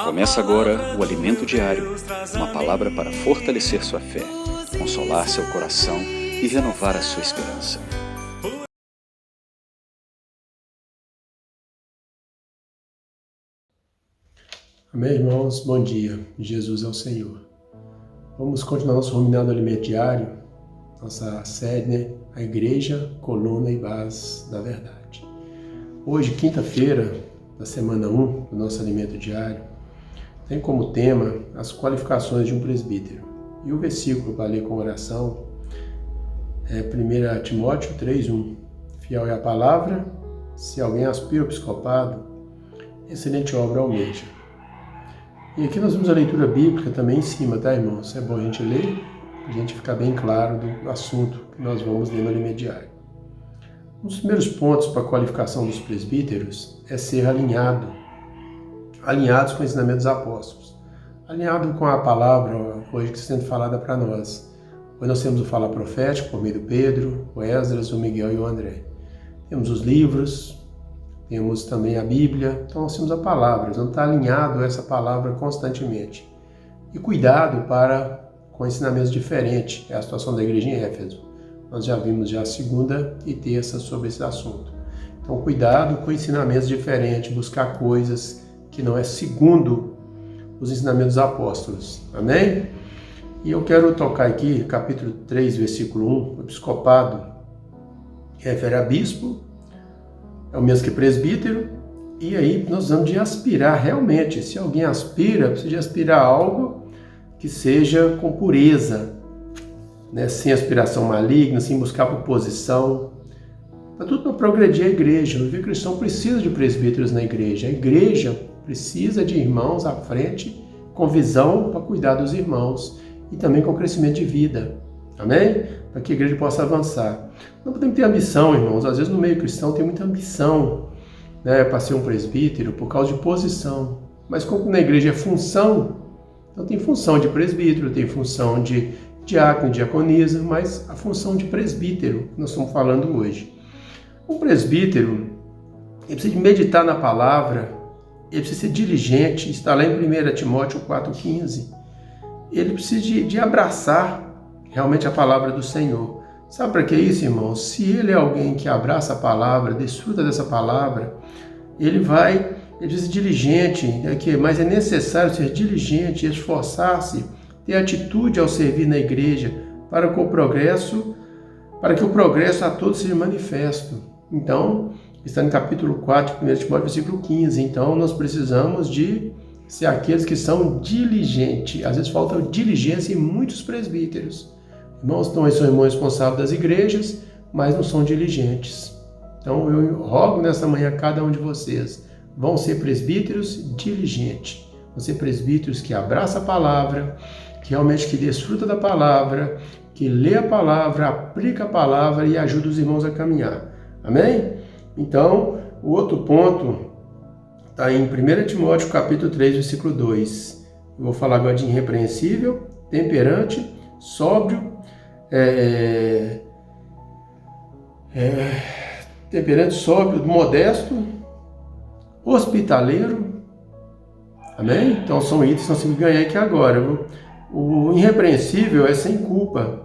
Começa agora o Alimento Diário, uma palavra para fortalecer sua fé, consolar seu coração e renovar a sua esperança. Amém, irmãos? Bom dia. Jesus é o Senhor. Vamos continuar nosso ruminado Alimento Diário, nossa série, né? A Igreja, Coluna e Base da Verdade. Hoje, quinta-feira, da semana 1 do nosso Alimento Diário, tem como tema as qualificações de um presbítero. E o versículo para ler com oração é 1 Timóteo 3:1. Fiel é a palavra, se alguém aspira ao episcopado, excelente obra almeja. E aqui nós vemos a leitura bíblica também em cima, tá, irmãos? É bom a gente ler, para a gente ficar bem claro do assunto que nós vamos ler no Alimento Diário. Um dos primeiros pontos para a qualificação dos presbíteros é ser alinhados com o ensinamento dos apóstolos. Alinhado com a palavra hoje que está sendo falada para nós. Hoje nós temos o falar profético por meio do Pedro, o Esdras, o Miguel e o André. Temos os livros, temos também a Bíblia, então nós temos a palavra, nós vamos estar alinhado a essa palavra constantemente. E cuidado com ensinamentos diferentes, é a situação da igreja em Éfeso. Nós já vimos já a segunda e terça sobre esse assunto. Então cuidado com ensinamentos diferentes, buscar coisas que não é segundo os ensinamentos dos apóstolos. Amém? E eu quero tocar aqui, capítulo 3, versículo 1, o episcopado refere a bispo, é o mesmo que presbítero, e aí nós vamos de aspirar realmente. Se alguém aspira, precisa de aspirar algo que seja com pureza, né? Sem aspiração maligna, sem buscar posição. Para tudo para progredir a igreja. O cristão precisa de presbíteros na igreja. A igreja precisa de irmãos à frente com visão para cuidar dos irmãos e também com crescimento de vida. Amém? Para que a igreja possa avançar. Não podemos ter ambição, irmãos. Às vezes no meio cristão tem muita ambição, né, para ser um presbítero por causa de posição. Mas como na igreja é função, então tem função de presbítero, tem função de diácono, diaconisa, mas a função de presbítero que nós estamos falando hoje. Um presbítero, ele precisa de meditar na palavra, ele precisa ser diligente, está lá em 1 Timóteo 4,15. Ele precisa de abraçar realmente a palavra do Senhor. Sabe para que isso, irmãos? Se ele é alguém que abraça a palavra, desfruta dessa palavra, ele precisa ser diligente, mas é necessário ser diligente, esforçar-se, ter atitude ao servir na igreja, para que o progresso a todos seja manifesto. Então, está no capítulo 4, 1 Timóteo, versículo 15. Então, nós precisamos de ser aqueles que são diligentes. Às vezes falta diligência em muitos presbíteros. Irmãos, então, são irmãos responsáveis das igrejas, mas não são diligentes. Então, eu rogo nessa manhã a cada um de vocês, vão ser presbíteros diligentes. Vão ser presbíteros que abraçam a palavra, que realmente que desfruta da palavra, que lê a palavra, aplica a palavra e ajuda os irmãos a caminhar. Amém? Então, o outro ponto está em 1 Timóteo capítulo 3, versículo 2. Eu vou falar agora de irrepreensível, temperante, sóbrio, temperante, sóbrio, modesto, hospitaleiro. Amém? Então são itens que nós temos que ganhar aqui agora. O irrepreensível é sem culpa.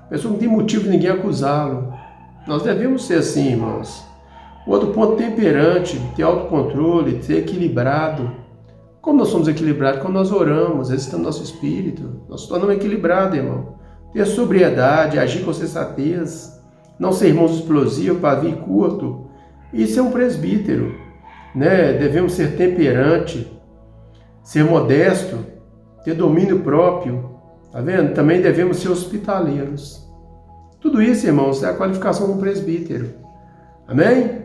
A pessoa não tem motivo de ninguém acusá-lo. Nós devemos ser assim, irmãos. O outro ponto, temperante, ter autocontrole, ser equilibrado. Como nós somos equilibrados? Quando nós oramos, exercitamos nosso espírito, nós nos tornamos equilibrados, irmão. Ter sobriedade, agir com sensatez, não ser irmãos explosivos, pavio curto. Isso é um presbítero, né? Devemos ser temperante, ser modesto, ter domínio próprio, tá vendo? Também devemos ser hospitaleiros. Tudo isso, irmãos, é a qualificação do presbítero. Amém?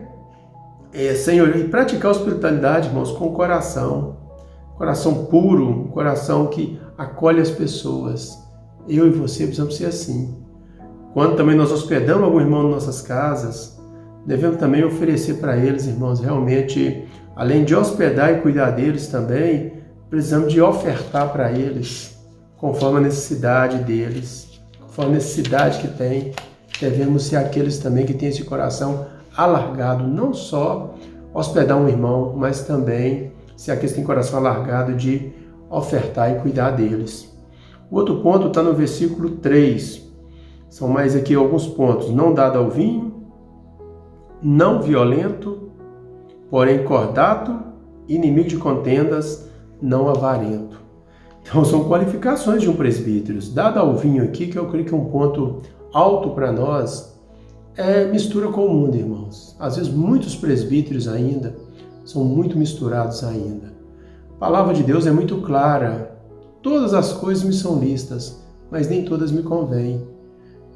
Senhor, e praticar a hospitalidade, irmãos, com coração puro, um coração que acolhe as pessoas. Eu e você precisamos ser assim. Quando também nós hospedamos algum irmão nas nossas casas, devemos também oferecer para eles, irmãos, realmente, além de hospedar e cuidar deles também, precisamos de ofertar para eles, conforme a necessidade deles, conforme a necessidade que tem. Devemos ser aqueles também que têm esse coração alargado, não só hospedar um irmão, mas também se aqueles que têm coração alargado de ofertar e cuidar deles. O outro ponto está no versículo 3. São mais aqui alguns pontos. Não dado ao vinho, não violento, porém cordato, inimigo de contendas, não avarento. Então são qualificações de um presbítero. Dado ao vinho aqui, que eu creio que é um ponto alto para nós, é mistura com o mundo, irmãos. Às vezes muitos presbíteros ainda são muito misturados ainda. A palavra de Deus é muito clara. Todas as coisas me são listas, mas nem todas me convêm.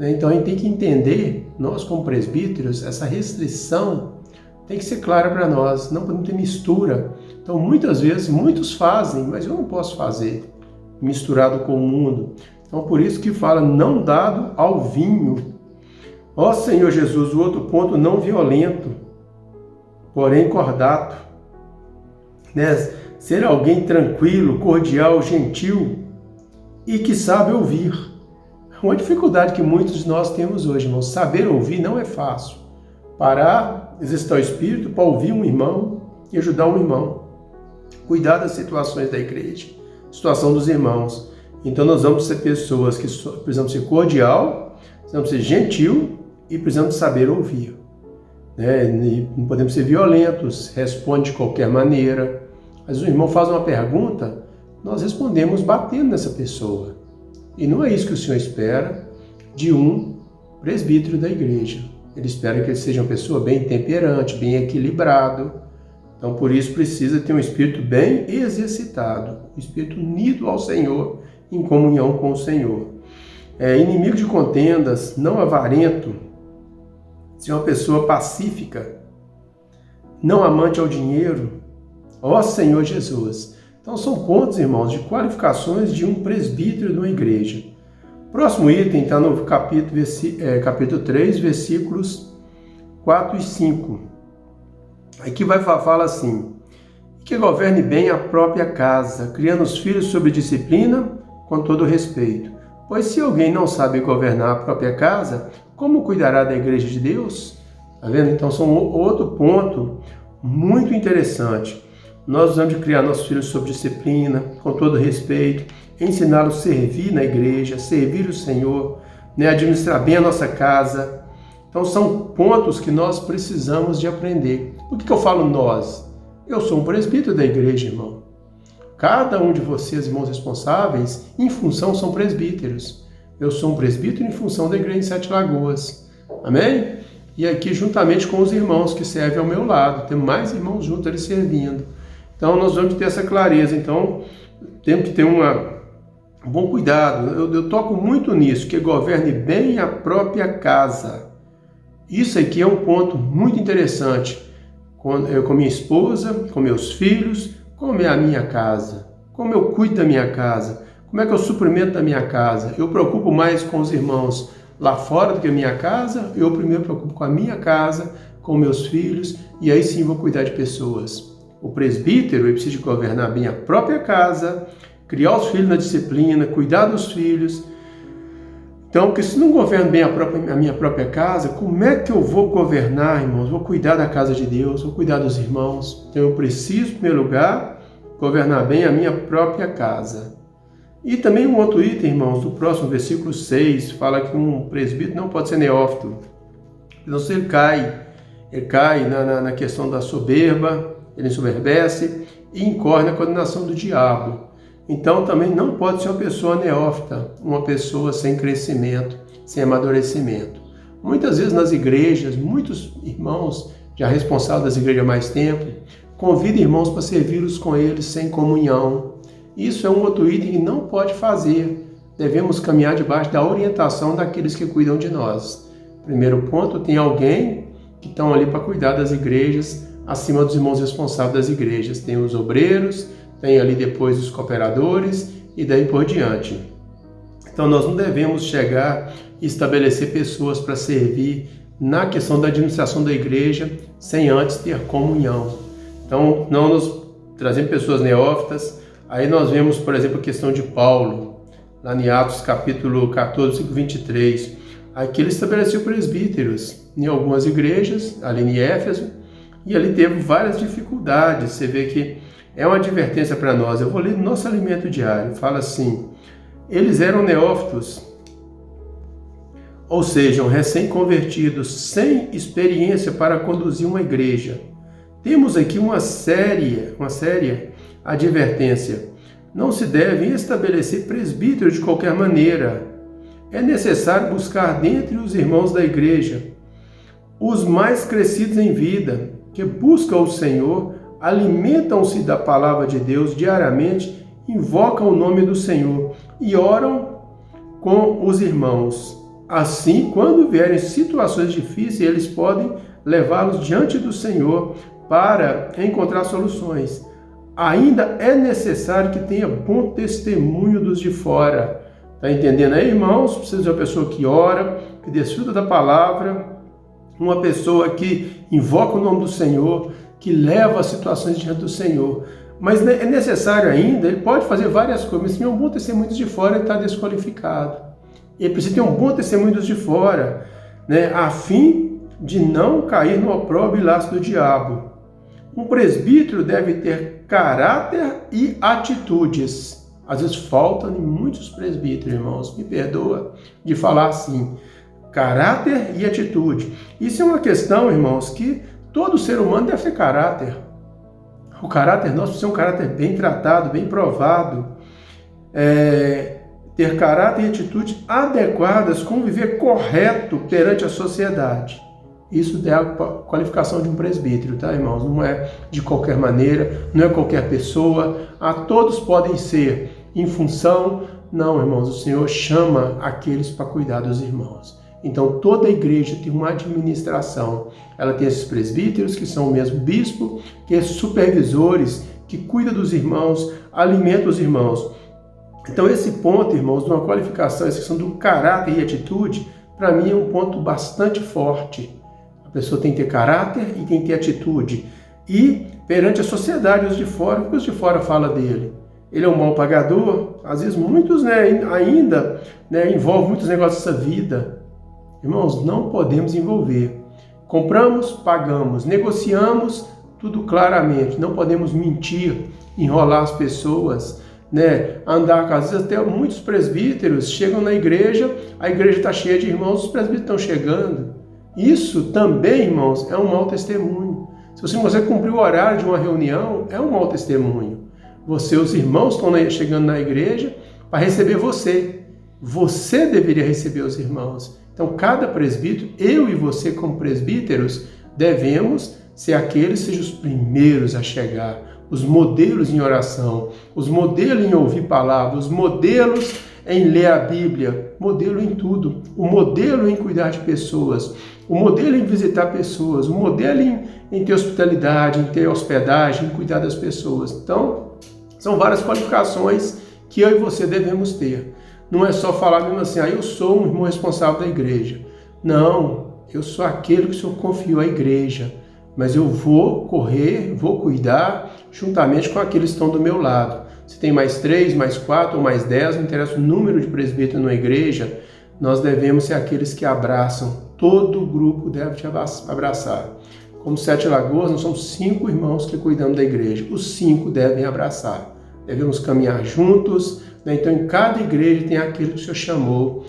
Então a gente tem que entender, nós como presbíteros, essa restrição tem que ser clara para nós, não podemos ter mistura. Então muitas vezes, muitos fazem, mas eu não posso fazer, misturado com o mundo. Então por isso que fala, não dado ao vinho. Ó Senhor Jesus, o outro ponto, não violento, porém cordato. Ser alguém tranquilo, cordial, gentil e que sabe ouvir. Uma dificuldade que muitos de nós temos hoje, irmãos. Saber ouvir não é fácil. Parar, exercitar o espírito para ouvir um irmão e ajudar um irmão. Cuidar das situações da igreja, situação dos irmãos. Então nós vamos ser pessoas que precisamos ser cordial, precisamos ser gentil e precisamos saber ouvir. E não podemos ser violentos, responde de qualquer maneira. Mas o irmão faz uma pergunta, nós respondemos batendo nessa pessoa. E não é isso que o Senhor espera de um presbítero da igreja. Ele espera que ele seja uma pessoa bem temperante, bem equilibrado. Então, por isso, precisa ter um espírito bem exercitado, um espírito unido ao Senhor, em comunhão com o Senhor. Inimigo de contendas, não avarento, ser uma pessoa pacífica, não amante ao dinheiro. Ó Senhor Jesus! Então são pontos, irmãos, de qualificações de um presbítero de uma igreja. Próximo item está no capítulo 3, versículos 4 e 5. Aqui fala assim, que governe bem a própria casa, criando os filhos sob disciplina, com todo respeito. Pois se alguém não sabe governar a própria casa, como cuidará da igreja de Deus? Tá vendo? Então são outro ponto muito interessante. Nós precisamos de criar nossos filhos sob disciplina, com todo respeito, ensiná-los a servir na igreja, servir o Senhor, administrar bem a nossa casa. Então são pontos que nós precisamos de aprender. Por que eu falo nós? Eu sou um presbítero da igreja, irmão. Cada um de vocês, irmãos responsáveis, em função são presbíteros. Eu sou um presbítero em função da igreja em Sete Lagoas. Amém? E aqui juntamente com os irmãos que servem ao meu lado. Tem mais irmãos juntos ali servindo. Então, nós vamos ter essa clareza. Então, temos que ter um bom cuidado. Eu toco muito nisso, que governe bem a própria casa. Isso aqui é um ponto muito interessante. Com minha esposa, com meus filhos, como é a minha casa, como eu cuido da minha casa, como é que eu suprimento da minha casa. Eu preocupo mais com os irmãos lá fora do que a minha casa. Eu primeiro preocupo com a minha casa, com meus filhos, e aí sim vou cuidar de pessoas. O presbítero ele precisa de governar bem a própria casa, criar os filhos na disciplina, cuidar dos filhos. Então, porque se não governo bem a minha própria casa, como é que eu vou governar, irmãos? Vou cuidar da casa de Deus, vou cuidar dos irmãos. Então eu preciso, em primeiro lugar, governar bem a minha própria casa. E também um outro item, irmãos, do próximo versículo 6, fala que um presbítero não pode ser neófito. Então, se ele cai na questão da soberba, ele ensoberbece e incorre na condenação do diabo. Então também não pode ser uma pessoa neófita, uma pessoa sem crescimento, sem amadurecimento. Muitas vezes nas igrejas, muitos irmãos, já responsáveis das igrejas há mais tempo, convidam irmãos para servi-los com eles sem comunhão. Isso é um outro item que não pode fazer. Devemos caminhar debaixo da orientação daqueles que cuidam de nós. Primeiro ponto, tem alguém que estão ali para cuidar das igrejas, acima dos irmãos responsáveis das igrejas. Tem os obreiros, tem ali depois os cooperadores e daí por diante. Então nós não devemos chegar e estabelecer pessoas para servir na questão da administração da igreja sem antes ter comunhão. Então não nos trazemos pessoas neófitas. Aí nós vemos, por exemplo, a questão de Paulo, lá em Atos capítulo 14, versículo 23. Aqui ele estabeleceu presbíteros em algumas igrejas, ali em Éfeso, e ali teve várias dificuldades. Você vê que é uma advertência para nós. Eu vou ler no nosso alimento diário. Fala assim: eles eram neófitos, ou seja, recém-convertidos, sem experiência para conduzir uma igreja. Temos aqui uma séria advertência. Não se deve estabelecer presbítero de qualquer maneira. É necessário buscar dentre os irmãos da igreja os mais crescidos em vida, que buscam o Senhor, alimentam-se da palavra de Deus diariamente, invocam o nome do Senhor e oram com os irmãos. Assim, quando vierem situações difíceis, eles podem levá-los diante do Senhor para encontrar soluções. Ainda é necessário que tenha bom testemunho dos de fora. Está entendendo aí, irmãos? Precisa de uma pessoa que ora, que desfruta da palavra, uma pessoa que invoca o nome do Senhor, que leva as situações diante do Senhor. Mas é necessário ainda, ele pode fazer várias coisas, mas se tiver um bom testemunho dos de fora, ele está desqualificado. Ele precisa ter um bom testemunho dos de fora, né, a fim de não cair no opróbrio e laço do diabo. Um presbítero deve ter caráter e atitudes. Às vezes falta em muitos presbíteros, irmãos, me perdoa de falar assim, caráter e atitude. Isso é uma questão, irmãos, que todo ser humano deve ter caráter. O caráter nosso precisa ser um caráter bem tratado, bem provado. Ter caráter e atitude adequadas, conviver correto perante a sociedade. Isso é a qualificação de um presbítero, tá, irmãos? Não é de qualquer maneira, não é qualquer pessoa. Todos podem ser em função. Não, irmãos, o Senhor chama aqueles para cuidar dos irmãos. Então, toda a igreja tem uma administração. Ela tem esses presbíteros, que são o mesmo bispo, que é supervisores, que cuida dos irmãos, alimenta os irmãos. Então, esse ponto, irmãos, de uma qualificação, essa questão do caráter e atitude, para mim é um ponto bastante forte. A pessoa tem que ter caráter e tem que ter atitude. E, perante a sociedade, os de fora, o que os de fora falam dele? Ele é um mau pagador? Às vezes, muitos ainda envolvem muitos negócios dessa vida. Irmãos, não podemos envolver. Compramos, pagamos, negociamos, tudo claramente. Não podemos mentir, enrolar as pessoas, andar, às vezes até muitos presbíteros chegam na igreja, a igreja está cheia de irmãos, os presbíteros estão chegando. Isso também, irmãos, é um mau testemunho. Se você cumprir o horário de uma reunião, é um mau testemunho. Os irmãos estão chegando na igreja para receber você. Você deveria receber os irmãos. Então, cada presbítero, eu e você como presbíteros, devemos ser aqueles que sejam os primeiros a chegar, os modelos em oração, os modelos em ouvir palavras, os modelos em ler a Bíblia, modelo em tudo, o modelo em cuidar de pessoas, o modelo em visitar pessoas, o modelo em ter hospitalidade, em ter hospedagem, em cuidar das pessoas. Então, são várias qualificações que eu e você devemos ter. Não é só falar mesmo assim, eu sou um irmão responsável da igreja. Não, eu sou aquele que o Senhor confiou à igreja, mas eu vou correr, vou cuidar juntamente com aqueles que estão do meu lado. Se tem mais 3, mais 4 ou mais 10, não interessa o número de presbíteros na igreja, nós devemos ser aqueles que abraçam. Todo o grupo deve te abraçar. Como 7 Lagoas, nós somos 5 irmãos que cuidamos da igreja. Os 5 devem abraçar. Devemos caminhar juntos. Então, em cada igreja tem aquele que o Senhor chamou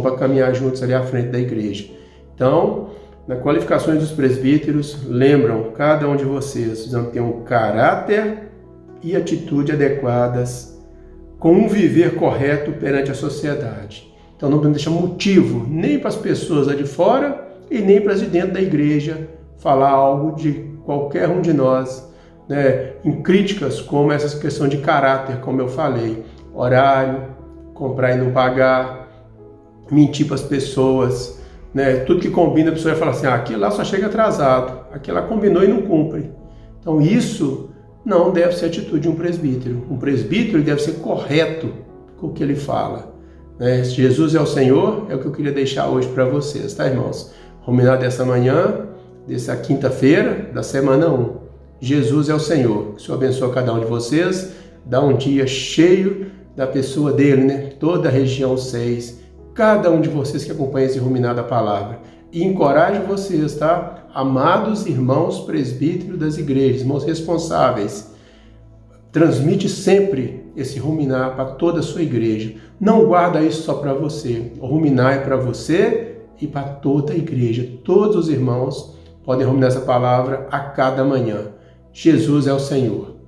para caminhar juntos ali à frente da igreja. Então, nas qualificações dos presbíteros, lembram, cada um de vocês precisam ter um caráter e atitude adequadas, com um viver correto perante a sociedade. Então, não podemos deixar motivo nem para as pessoas lá de fora e nem para as de dentro da igreja falar algo de qualquer um de nós, em críticas como essa questão de caráter, como eu falei, horário, comprar e não pagar, mentir para as pessoas, tudo que combina, a pessoa vai falar assim, aquilo lá só chega atrasado, aquilo lá combinou e não cumpre. Então isso não deve ser a atitude de um presbítero. Um presbítero ele deve ser correto com o que ele fala. Jesus é o Senhor, é o que eu queria deixar hoje para vocês, tá, irmãos? Ruminar dessa manhã, dessa quinta-feira, da semana 1. Jesus é o Senhor. Que o Senhor abençoe cada um de vocês. Dá um dia cheio da pessoa dele, toda a região 6. Cada um de vocês que acompanha esse ruminar da palavra. E encoraje vocês, tá? Amados irmãos presbíteros das igrejas, irmãos responsáveis. transmite sempre esse ruminar para toda a sua igreja. Não guarda isso só para você. O ruminar é para você e para toda a igreja. Todos os irmãos podem ruminar essa palavra a cada manhã. Jesus é o Senhor.